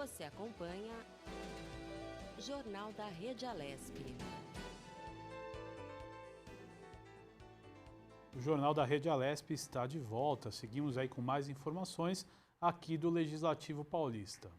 Você acompanha Jornal da Rede Alesp. O Jornal da Rede Alesp está de volta. Seguimos aí com mais informações aqui do Legislativo Paulista.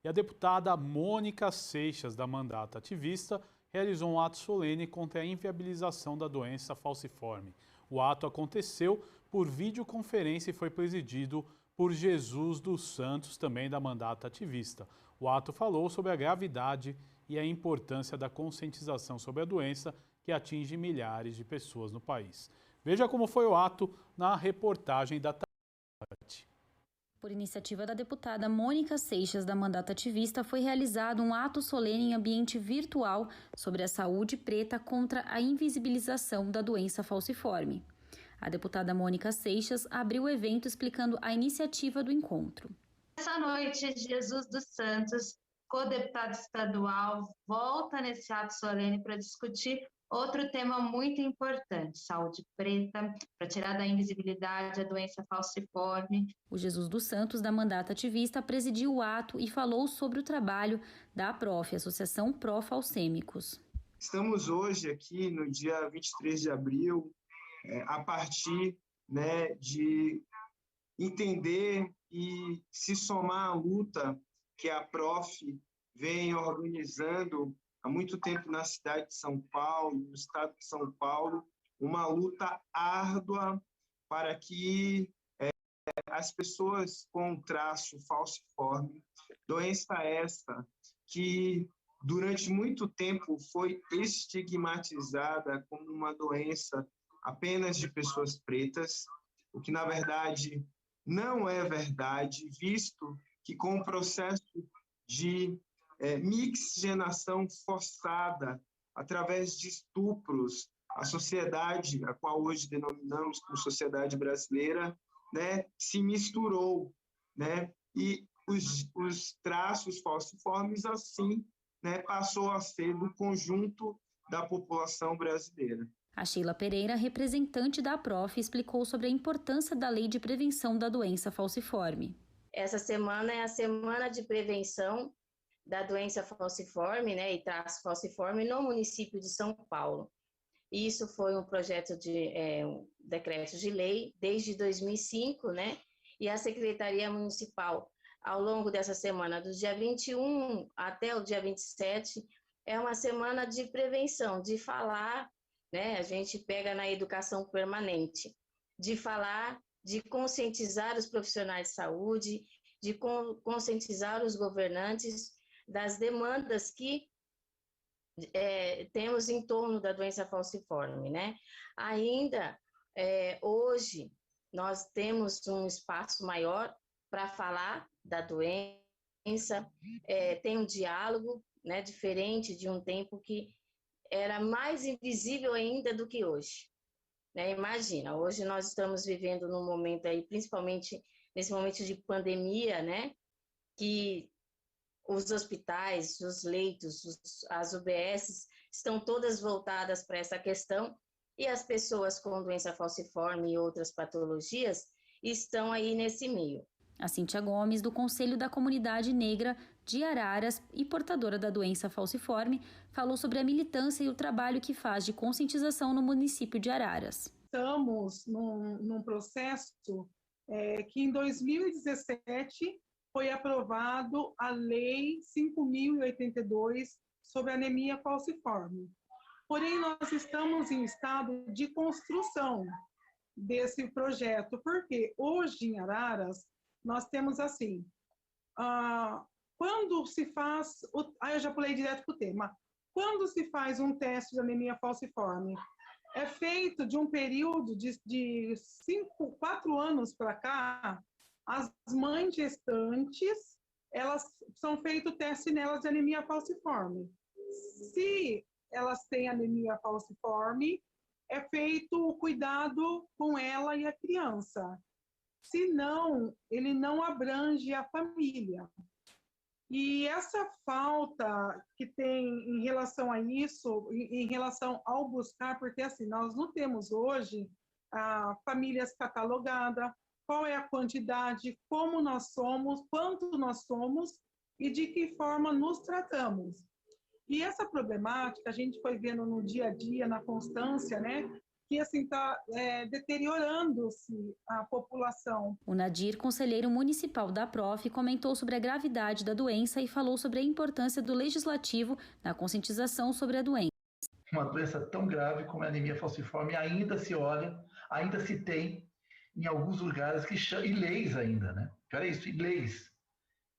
E a deputada Mônica Seixas, da Mandata Ativista, realizou um ato solene contra a inviabilização da doença falciforme. O ato aconteceu por videoconferência e foi presidido por Jesus dos Santos, também da Mandata Ativista. O ato falou sobre a gravidade e a importância da conscientização sobre a doença que atinge milhares de pessoas no país. Veja como foi o ato na reportagem da Tati. Por iniciativa da deputada Mônica Seixas, da Mandata Ativista, foi realizado um ato solene em ambiente virtual sobre a saúde preta contra a invisibilização da doença falciforme. A deputada Mônica Seixas abriu o evento explicando a iniciativa do encontro. Essa noite, Jesus dos Santos, co-deputado estadual, volta nesse ato solene para discutir outro tema muito importante, saúde preta, para tirar da invisibilidade a doença falciforme. O Jesus dos Santos, da Mandata Ativista, presidiu o ato e falou sobre o trabalho da APROF, Associação Pró-Falcêmicos. Estamos hoje aqui no dia 23 de abril, a partir de entender e se somar à luta que a APROF vem organizando há muito tempo na cidade de São Paulo, no estado de São Paulo, uma luta árdua para que as pessoas com traço falciforme, doença esta que durante muito tempo foi estigmatizada como uma doença apenas de pessoas pretas, o que na verdade não é verdade, visto que com o processo de mixigenação forçada através de estupros, a sociedade, a qual hoje denominamos como sociedade brasileira, se misturou, e os traços falciformes, assim, passou a ser do conjunto da população brasileira. A Sheila Pereira, representante da APROF, explicou sobre a importância da Lei de Prevenção da Doença Falciforme. Essa semana é a Semana de Prevenção da Doença Falciforme, e traço falciforme no município de São Paulo. Isso foi um projeto de um decreto de lei desde 2005, e a Secretaria Municipal, ao longo dessa semana, do dia 21 até o dia 27, é uma semana de prevenção, de falar, a gente pega na educação permanente, de falar, de conscientizar os profissionais de saúde, de conscientizar os governantes das demandas que temos em torno da doença falciforme, Ainda, hoje, nós temos um espaço maior para falar da doença, tem um diálogo, diferente de um tempo que era mais invisível ainda do que hoje. Imagina, hoje nós estamos vivendo num momento aí, principalmente nesse momento de pandemia, que os hospitais, os leitos, as UBSs estão todas voltadas para essa questão e as pessoas com doença falciforme e outras patologias estão aí nesse meio. A Cíntia Gomes, do Conselho da Comunidade Negra de Araras e portadora da doença falciforme, falou sobre a militância e o trabalho que faz de conscientização no município de Araras. Estamos num processo que em 2017 foi aprovado a Lei 5.082 sobre anemia falciforme. Porém, nós estamos em estado de construção desse projeto, porque hoje em Araras nós temos assim, quando se faz, eu já pulei direto para o tema, quando se faz um teste de anemia falciforme, é feito de um período de 4 anos para cá, as mães gestantes, elas são feito teste nelas de anemia falciforme. Se elas têm anemia falciforme, é feito o cuidado com ela e a criança. Se não, ele não abrange a família. E essa falta que tem em relação a isso, em relação ao buscar, porque assim, nós não temos hoje famílias catalogadas, qual é a quantidade, como nós somos, quanto nós somos e de que forma nos tratamos. E essa problemática a gente foi vendo no dia a dia, na constância, né? Que assim está deteriorando-se a população. O Nadir, conselheiro municipal da PROF, comentou sobre a gravidade da doença e falou sobre a importância do legislativo na conscientização sobre a doença. Uma doença tão grave como a anemia falciforme ainda se olha, ainda se tem em alguns lugares que chamam, e leis ainda, né? Olha isso, e leis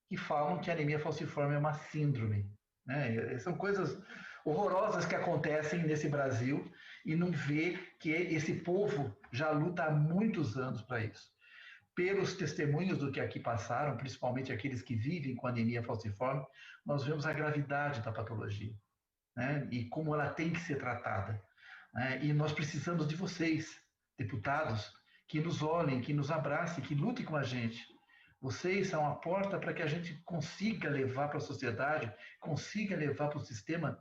que falam que a anemia falciforme é uma síndrome, né? São coisas horrorosas que acontecem nesse Brasil e não vê que esse povo já luta há muitos anos para isso. Pelos testemunhos do que aqui passaram, principalmente aqueles que vivem com anemia falciforme, nós vemos a gravidade da patologia, né? E como ela tem que ser tratada, né? E nós precisamos de vocês, deputados, que nos olhem, que nos abracem, que lutem com a gente. Vocês são a porta para que a gente consiga levar para a sociedade, consiga levar para o sistema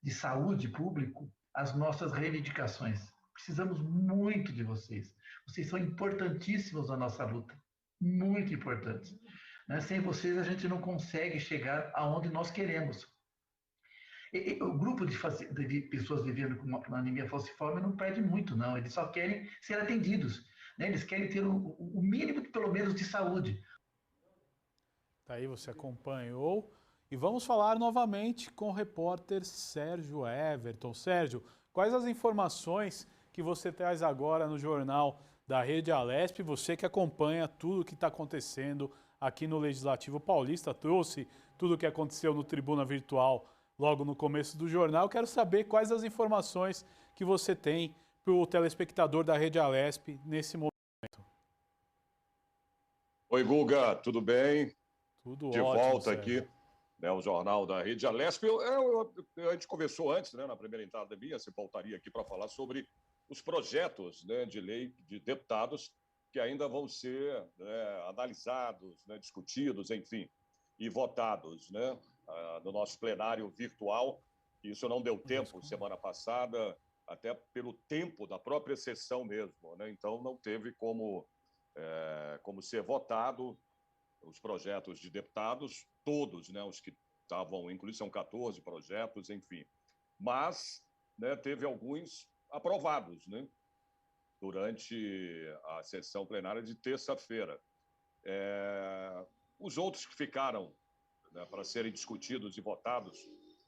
de saúde público as nossas reivindicações. Precisamos muito de vocês. Vocês são importantíssimos na nossa luta, muito importantes. Né? Sem vocês a gente não consegue chegar aonde nós queremos. O grupo de pessoas vivendo com anemia falciforme não perde muito, não. Eles só querem ser atendidos, né? Eles querem ter o mínimo, pelo menos, de saúde. Daí você acompanhou. E vamos falar novamente com o repórter Sérgio Everton. Sérgio, quais as informações que você traz agora no jornal da Rede Alesp? Você que acompanha tudo o que está acontecendo aqui no Legislativo Paulista, trouxe tudo o que aconteceu no Tribuna Virtual logo no começo do jornal. Quero saber quais as informações que você tem para o telespectador da Rede Alesp nesse momento. Oi, Guga, tudo bem? Tudo de ótimo, volta Sérgio. aqui, né, o Jornal da Rede Alesp. A gente conversou antes, né, na primeira entrada minha, você voltaria aqui para falar sobre os projetos, né, de lei de deputados que ainda vão ser, né, analisados, né, discutidos, enfim, e votados, né, no nosso plenário virtual. Isso não deu tempo semana passada, até pelo tempo da própria sessão mesmo, né? Então não teve como ser votado os projetos de deputados, todos, né, os que estavam, inclusive são 14 projetos, enfim. Mas, né, teve alguns aprovados, né, durante a sessão plenária de terça-feira. Os outros que ficaram, né, para serem discutidos e votados,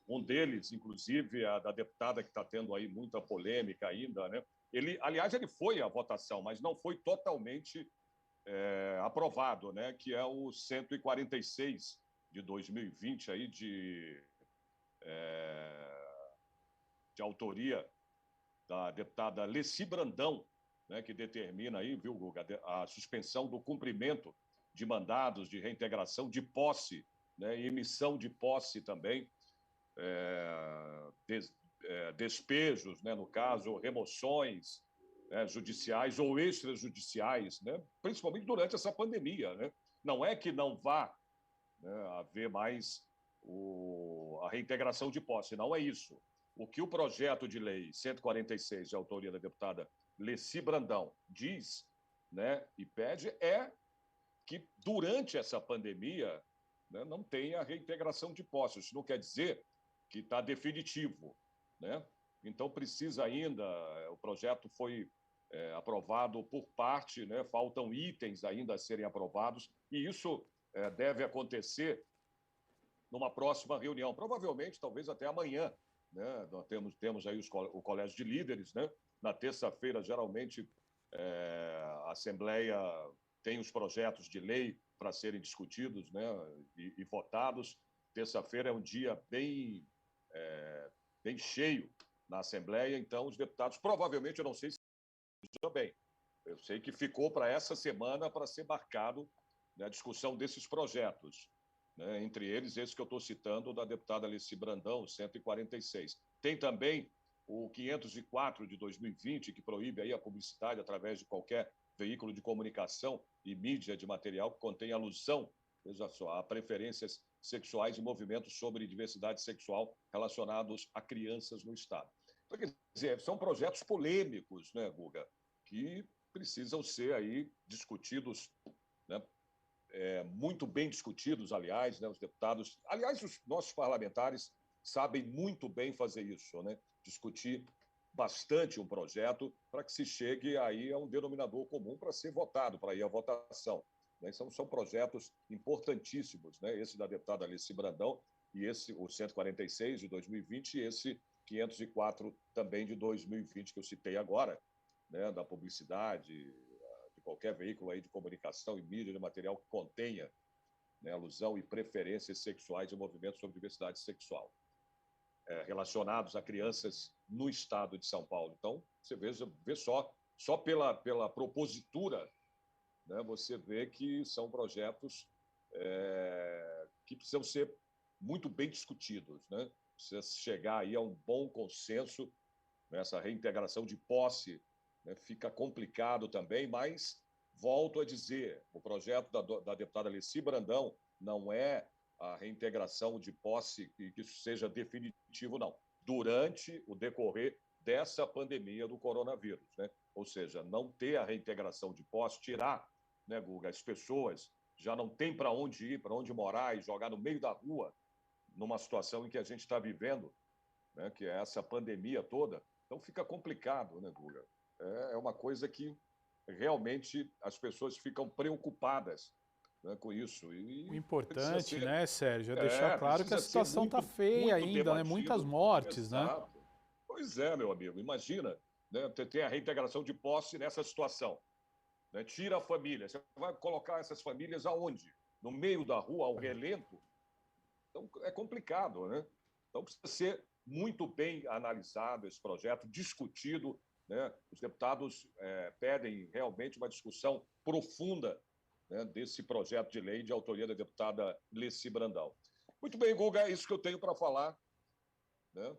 um deles, inclusive, a da deputada que está tendo aí muita polêmica ainda, né? Aliás, ele foi à votação, mas não foi totalmente aprovado, né? Que é o 146 de 2020, aí de autoria da deputada Leci Brandão, né? Que determina aí, viu, Guga, a suspensão do cumprimento de mandados de reintegração de posse, né? E emissão de posse também, despejos, né? No caso, remoções, né, judiciais ou extrajudiciais, né, principalmente durante essa pandemia, né? Não é que não vá, né, haver mais a reintegração de posse, não é isso. O que o projeto de lei 146, de autoria da deputada Leci Brandão, diz, né, e pede que durante essa pandemia, né, não tenha reintegração de posse. Isso não quer dizer que está definitivo, né? Então, precisa ainda, o projeto foi aprovado por parte, né? Faltam itens ainda a serem aprovados, e isso deve acontecer numa próxima reunião, provavelmente, talvez até amanhã, né? Nós temos aí o Colégio de Líderes, né? Na terça-feira, geralmente, a Assembleia tem os projetos de lei para serem discutidos, né? E votados. Terça-feira é um dia bem cheio na Assembleia, então os deputados, provavelmente, eu não sei se bem, eu sei que ficou para essa semana para ser marcado, né, a discussão desses projetos, né, entre eles esse que eu estou citando, da deputada Leci Brandão, 146. Tem também o 504 de 2020, que proíbe aí a publicidade através de qualquer veículo de comunicação e mídia de material que contém alusão, veja só, a preferências sexuais e movimentos sobre diversidade sexual relacionados a crianças no Estado. Então, quer dizer, são projetos polêmicos, né, Guga, que precisam ser aí discutidos, né? Muito bem discutidos, aliás, né? Os deputados, aliás, os nossos parlamentares sabem muito bem fazer isso, né? Discutir bastante um projeto para que se chegue aí a um denominador comum para ser votado, para ir à votação. Né? São projetos importantíssimos, né? Esse da deputada Alice Brandão e esse, o 146 de 2020 e esse 504 também de 2020 que eu citei agora, né? Da publicidade, de qualquer veículo aí de comunicação e mídia de material que contenha, né, alusão e preferências sexuais e movimentos sobre diversidade sexual. Relacionados a crianças no estado de São Paulo. Então, você vê só pela propositura, né, você vê que são projetos que precisam ser muito bem discutidos, né? Precisa chegar aí a um bom consenso, né? Essa reintegração de posse, né, fica complicado também, mas volto a dizer, o projeto da deputada Alice Brandão não é a reintegração de posse, que isso seja definitivo, não. Durante o decorrer dessa pandemia do coronavírus, né? Ou seja, não ter a reintegração de posse, tirar, né, Guga, as pessoas já não têm para onde ir, para onde morar e jogar no meio da rua, numa situação em que a gente está vivendo, né, que é essa pandemia toda. Então fica complicado, né, Guga? É uma coisa que realmente as pessoas ficam preocupadas, né, com isso. E o importante, né, Sérgio, é deixar claro que a situação está feia ainda, né? Muitas mortes, exato, né? Pois é, meu amigo, imagina, né, ter a reintegração de posse nessa situação. Né? Tira a família, você vai colocar essas famílias aonde? No meio da rua, ao relento? Então, é complicado, né? Então, precisa ser muito bem analisado esse projeto, discutido, né? Os deputados pedem realmente uma discussão profunda, né, desse projeto de lei de autoria da deputada Alice Brandão. Muito bem, Guga, é isso que eu tenho para falar. Né?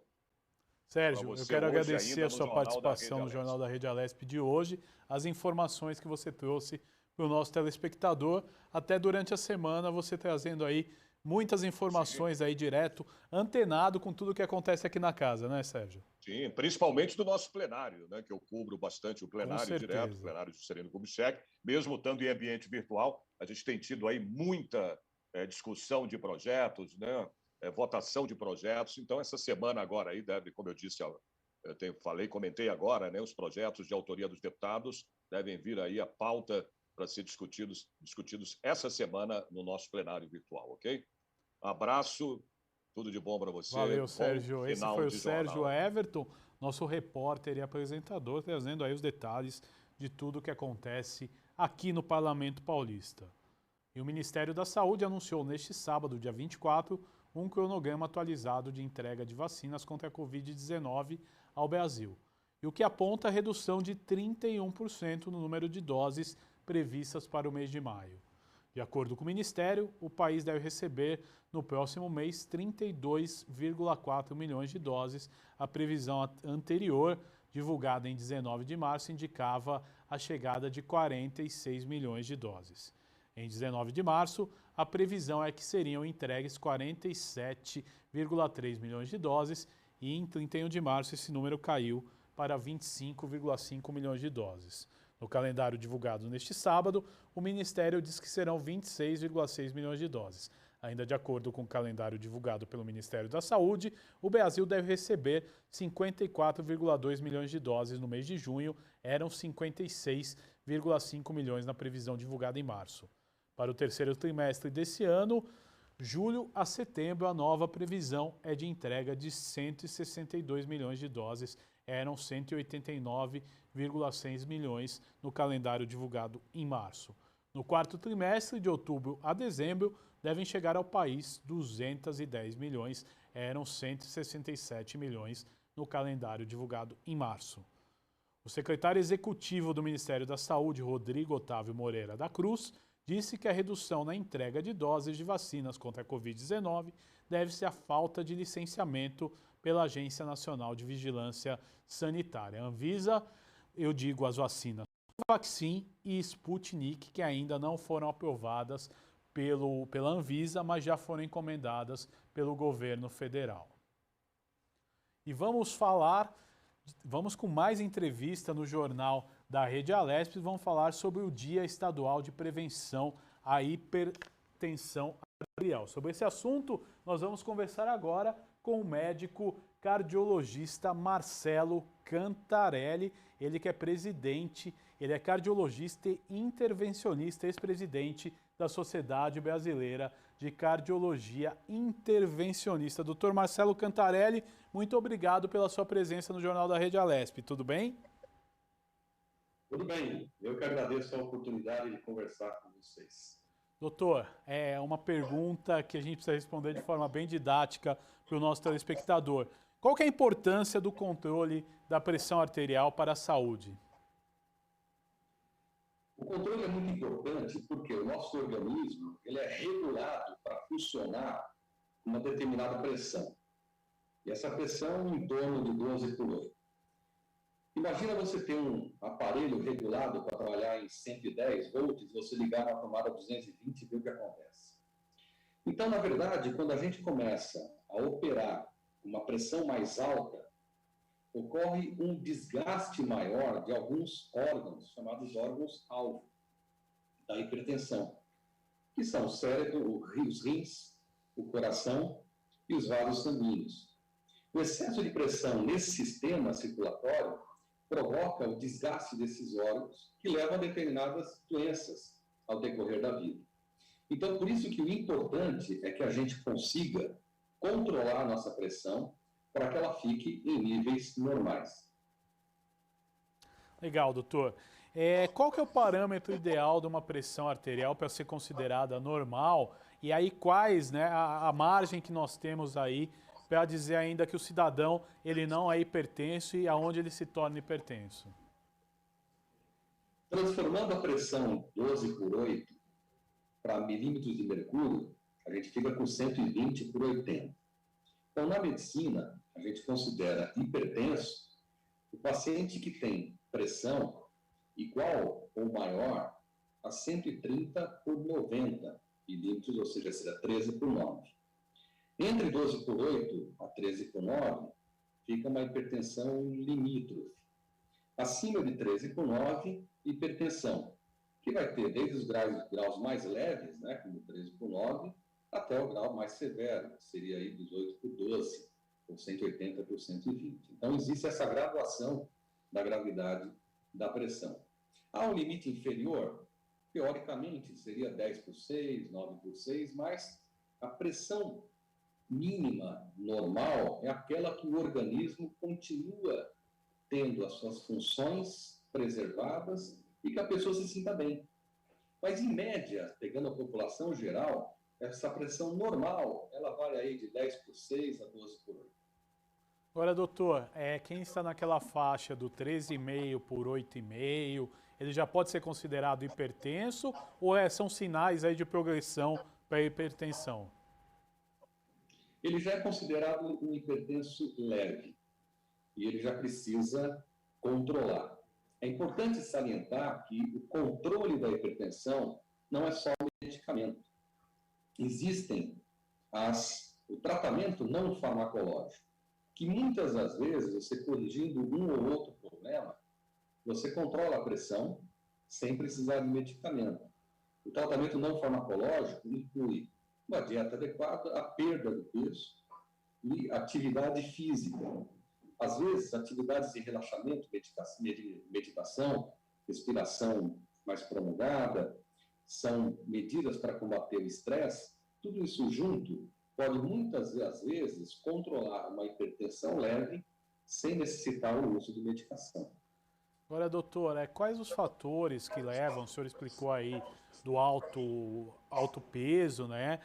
Sérgio, eu quero agradecer a sua participação no Jornal da Rede Alesp de hoje, as informações que você trouxe para o nosso telespectador, até durante a semana você trazendo aí muitas informações aí direto, antenado com tudo que acontece aqui na casa, né, Sérgio? Sim, principalmente do nosso plenário, né, que eu cubro bastante o plenário direto, o plenário de Juscelino Kubitschek, mesmo estando em ambiente virtual, a gente tem tido aí muita discussão de projetos, né, votação de projetos. Então, essa semana agora aí, deve, como eu disse, comentei agora, né, os projetos de autoria dos deputados devem vir aí a pauta para ser discutidos essa semana no nosso plenário virtual, ok? Abraço, tudo de bom para você. Valeu, Sérgio. Esse foi o Sérgio Everton, nosso repórter e apresentador, trazendo aí os detalhes de tudo que acontece aqui no Parlamento Paulista. E o Ministério da Saúde anunciou neste sábado, dia 24, um cronograma atualizado de entrega de vacinas contra a Covid-19 ao Brasil, e o que aponta a redução de 31% no número de doses previstas para o mês de maio. De acordo com o Ministério, o país deve receber no próximo mês 32,4 milhões de doses. A previsão anterior, divulgada em 19 de março, indicava a chegada de 46 milhões de doses. Em 19 de março, a previsão é que seriam entregues 47,3 milhões de doses e em 31 de março esse número caiu para 25,5 milhões de doses. No calendário divulgado neste sábado, o Ministério diz que serão 26,6 milhões de doses. Ainda de acordo com o calendário divulgado pelo Ministério da Saúde, o Brasil deve receber 54,2 milhões de doses no mês de junho, eram 56,5 milhões na previsão divulgada em março. Para o terceiro trimestre desse ano, julho a setembro, a nova previsão é de entrega de 162 milhões de doses, eram 189,6 milhões no calendário divulgado em março. No quarto trimestre, de outubro a dezembro, devem chegar ao país 210 milhões, eram 167 milhões no calendário divulgado em março. O secretário executivo do Ministério da Saúde, Rodrigo Otávio Moreira da Cruz, disse que a redução na entrega de doses de vacinas contra a Covid-19 deve-se à falta de licenciamento pela Agência Nacional de Vigilância Sanitária. A Anvisa, as vacinas Covaxin e Sputnik, que ainda não foram aprovadas pela Anvisa, mas já foram encomendadas pelo governo federal. E vamos com mais entrevista no Jornal da Rede Alesp vão falar sobre o Dia Estadual de Prevenção à Hipertensão Arterial. Sobre esse assunto, nós vamos conversar agora com o médico cardiologista Marcelo Cantarelli, ele que é presidente, ele é cardiologista e intervencionista, ex-presidente da Sociedade Brasileira de Cardiologia Intervencionista. Doutor Marcelo Cantarelli, muito obrigado pela sua presença no Jornal da Rede Alesp. Tudo bem? Tudo bem. Eu que agradeço a oportunidade de conversar com vocês. Doutor, é uma pergunta que a gente precisa responder de forma bem didática para o nosso telespectador. Qual que é a importância do controle da pressão arterial para a saúde? O controle é muito importante porque o nosso organismo ele é regulado para funcionar com uma determinada pressão. E essa pressão em torno de 12 por 8. Imagina você ter um aparelho regulado para trabalhar em 110 volts, você ligar na tomada 220 e ver o que acontece. Então, na verdade, quando a gente começa a operar uma pressão mais alta, ocorre um desgaste maior de alguns órgãos, chamados órgãos-alvo da hipertensão, que são o cérebro, os rins, o coração e os vasos sanguíneos. O excesso de pressão nesse sistema circulatório provoca o desgaste desses órgãos, que leva a determinadas doenças ao decorrer da vida. Então, por isso que o importante é que a gente consiga controlar a nossa pressão para que ela fique em níveis normais. Legal, doutor. Qual que é o parâmetro ideal de uma pressão arterial para ser considerada normal? E aí quais, né, a margem que nós temos aí para dizer ainda que o cidadão ele não é hipertenso e aonde ele se torna hipertenso? Transformando a pressão 12 por 8 para milímetros de mercúrio, a gente fica com 120 por 80. Então, na medicina, a gente considera hipertenso o paciente que tem pressão igual ou maior a 130 por 90 milímetros, ou seja, será 13 por 9. Entre 12 por 8 a 13 por 9, fica uma hipertensão limítrofe. Acima de 13 por 9, hipertensão, que vai ter desde os graus mais leves, né, como 13 por 9, até o grau mais severo, que seria aí 18 por 12, ou 180 por 120. Então, existe essa graduação da gravidade da pressão. Há um limite inferior, teoricamente, seria 10 por 6, 9 por 6, mas a pressão mínima normal é aquela que o organismo continua tendo as suas funções preservadas e que a pessoa se sinta bem. Mas, em média, pegando a população geral, essa pressão normal, ela vai aí de 10 por 6 a 12 por 8. Agora, doutor, quem está naquela faixa do 13,5 por 8,5, ele já pode ser considerado hipertenso ou são sinais aí de progressão para a hipertensão? Ele já é considerado um hipertenso leve e ele já precisa controlar. É importante salientar que o controle da hipertensão não é só medicamento. Existem o tratamento não farmacológico, que muitas das vezes, você corrigindo um ou outro problema, você controla a pressão sem precisar de medicamento. O tratamento não farmacológico inclui uma dieta adequada, a perda do peso e atividade física. Às vezes, atividades de relaxamento, meditação, respiração mais prolongada, são medidas para combater o estresse. Tudo isso junto pode muitas vezes controlar uma hipertensão leve sem necessitar o uso de medicação. Agora, doutor, quais os fatores que levam, o senhor explicou aí do alto peso, né?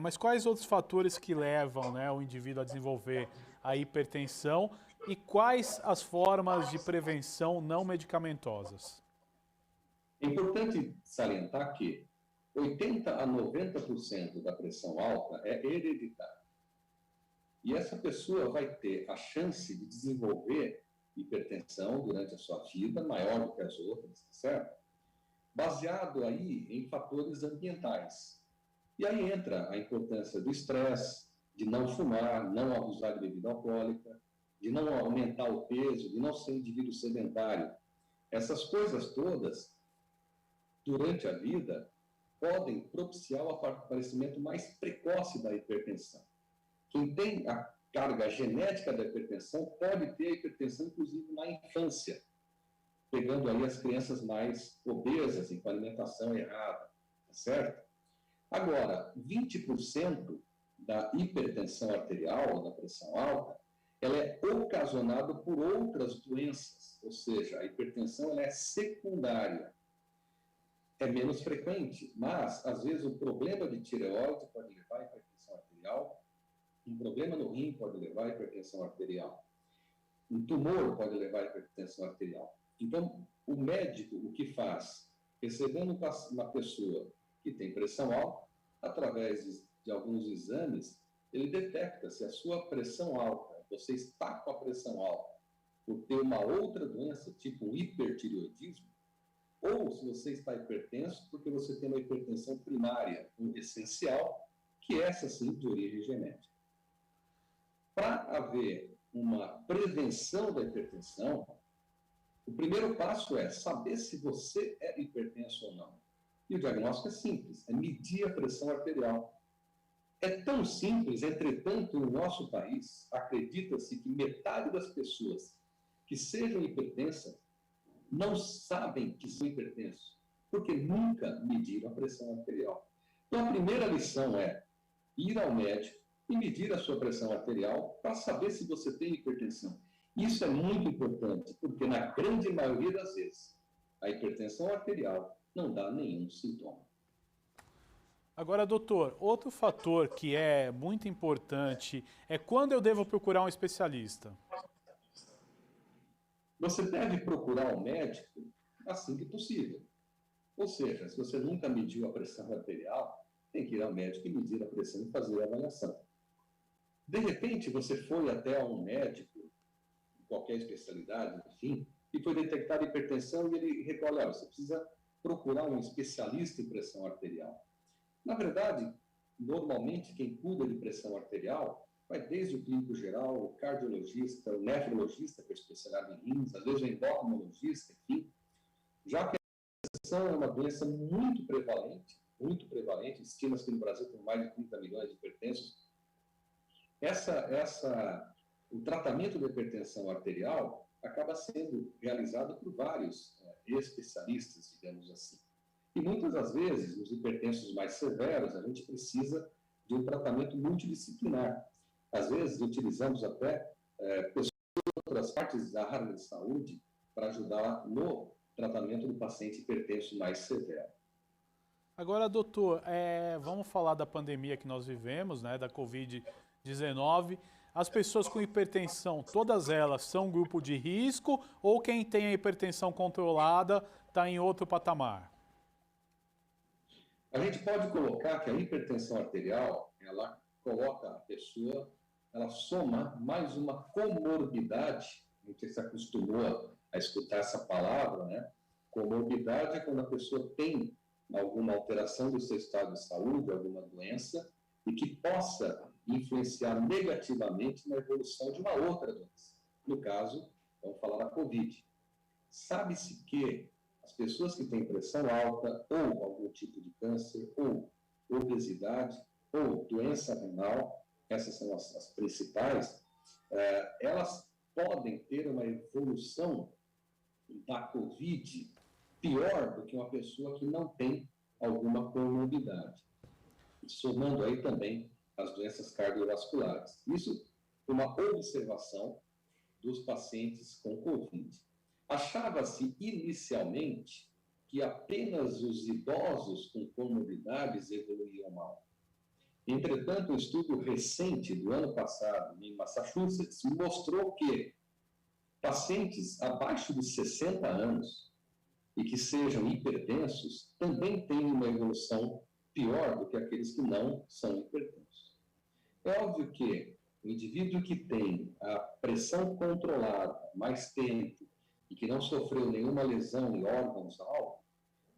Mas quais outros fatores que levam, né, o indivíduo a desenvolver a hipertensão e quais as formas de prevenção não medicamentosas? É importante salientar que 80% a 90% da pressão alta é hereditária. E essa pessoa vai ter a chance de desenvolver hipertensão durante a sua vida, maior do que as outras, certo? Baseado aí em fatores ambientais. E aí entra a importância do estresse, de não fumar, não abusar de bebida alcoólica, de não aumentar o peso, de não ser um indivíduo sedentário. Essas coisas todas, durante a vida, podem propiciar o aparecimento mais precoce da hipertensão. Quem tem a carga genética da hipertensão pode ter a hipertensão, inclusive, na infância, pegando aí as crianças mais obesas e com alimentação errada, tá certo? Agora, 20% da hipertensão arterial, da pressão alta, ela é ocasionada por outras doenças, ou seja, a hipertensão ela é secundária. É menos frequente, mas, às vezes, um problema de tireoide pode levar à hipertensão arterial, um problema no rim pode levar à hipertensão arterial, um tumor pode levar à hipertensão arterial. Então, o médico, o que faz? Recebendo uma pessoa que tem pressão alta, através de alguns exames, ele detecta se a sua pressão alta, você está com a pressão alta por ter uma outra doença, tipo um hipertireoidismo, ou se você está hipertenso porque você tem uma hipertensão primária, essencial, que é essa sim de origem genética. Para haver uma prevenção da hipertensão, o primeiro passo é saber se você é hipertenso ou não. E o diagnóstico é simples, é medir a pressão arterial. É tão simples, entretanto, no nosso país, acredita-se que metade das pessoas que sejam hipertensas não sabem que são hipertensos, porque nunca mediram a pressão arterial. Então, a primeira lição é ir ao médico e medir a sua pressão arterial para saber se você tem hipertensão. Isso é muito importante, porque na grande maioria das vezes, a hipertensão arterial não dá nenhum sintoma. Agora, doutor, outro fator que é muito importante é quando eu devo procurar um especialista? Você deve procurar um médico assim que possível. Ou seja, se você nunca mediu a pressão arterial, tem que ir ao médico e medir a pressão e fazer a avaliação. De repente, você foi até um médico, qualquer especialidade, enfim, e foi detectada hipertensão e ele recolhe, você precisa procurar um especialista em pressão arterial. Na verdade, normalmente, quem cuida de pressão arterial vai desde o clínico geral, o cardiologista, o nefrologista, que é especializado em rins, às vezes o endocrinologista, enfim, já que a hipertensão é uma doença muito prevalente, estima-se que no Brasil tem mais de 30 milhões de hipertensos. O tratamento da hipertensão arterial acaba sendo realizado por vários especialistas, digamos assim. E muitas das vezes, nos hipertensos mais severos, a gente precisa de um tratamento multidisciplinar. Às vezes, utilizamos até pessoas de outras partes da área de saúde para ajudar no tratamento do paciente hipertenso mais severo. Agora, doutor, vamos falar da pandemia que nós vivemos, né, da Covid-19. As pessoas com hipertensão, todas elas são grupo de risco ou quem tem a hipertensão controlada está em outro patamar? A gente pode colocar que a hipertensão arterial, ela coloca a pessoa, ela soma mais uma comorbidade, a gente se acostumou a escutar essa palavra, né? Comorbidade é quando a pessoa tem alguma alteração do seu estado de saúde, alguma doença, e que possa influenciar negativamente na evolução de uma outra doença. No caso, vamos falar da Covid. Sabe-se que as pessoas que têm pressão alta, ou algum tipo de câncer, ou obesidade, ou doença renal, essas são as principais, elas podem ter uma evolução da Covid pior do que uma pessoa que não tem alguma comorbidade. Somando aí também as doenças cardiovasculares. Isso é uma observação dos pacientes com Covid. Achava-se inicialmente que apenas os idosos com comorbidades evoluíam mal. Entretanto, um estudo recente do ano passado, em Massachusetts, mostrou que pacientes abaixo de 60 anos e que sejam hipertensos também têm uma evolução pior do que aqueles que não são hipertensos. É óbvio que o indivíduo que tem a pressão controlada mais tempo e que não sofreu nenhuma lesão em órgãos-alvo,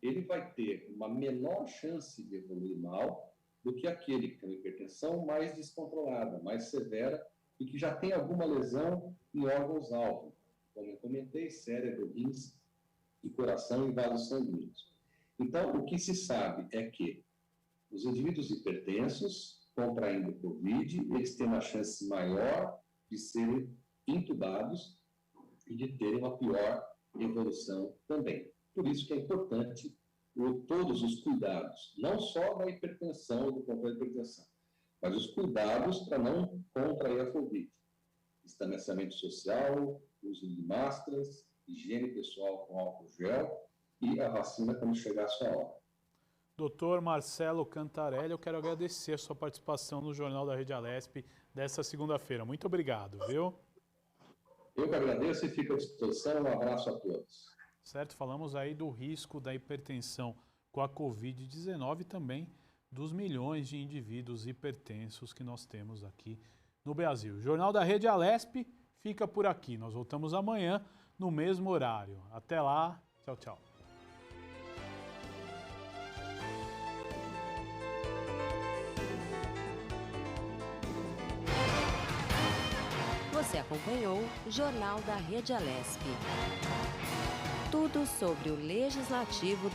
ele vai ter uma menor chance de evoluir mal do que aquele que tem uma hipertensão mais descontrolada, mais severa e que já tem alguma lesão em órgãos-alvo, como eu comentei, cérebro, rins e coração e vasos sanguíneos. Então, o que se sabe é que os indivíduos hipertensos, contraindo Covid, eles têm uma chance maior de serem intubados e de terem uma pior evolução também. Por isso que é importante todos os cuidados, não só da hipertensão, do controle da hipertensão, mas os cuidados para não contrair a Covid. Distanciamento social, uso de máscaras, higiene pessoal com álcool gel e a vacina quando chegar a sua hora. Doutor Marcelo Cantarelli, eu quero agradecer a sua participação no Jornal da Rede Alesp desta segunda-feira. Muito obrigado, viu? Eu que agradeço e fico à disposição. Um abraço a todos. Certo, falamos aí do risco da hipertensão com a Covid-19 e também dos milhões de indivíduos hipertensos que nós temos aqui no Brasil. O Jornal da Rede Alesp fica por aqui. Nós voltamos amanhã no mesmo horário. Até lá. Tchau, tchau. Você acompanhou o Jornal da Rede Alesp. Tudo sobre o Legislativo do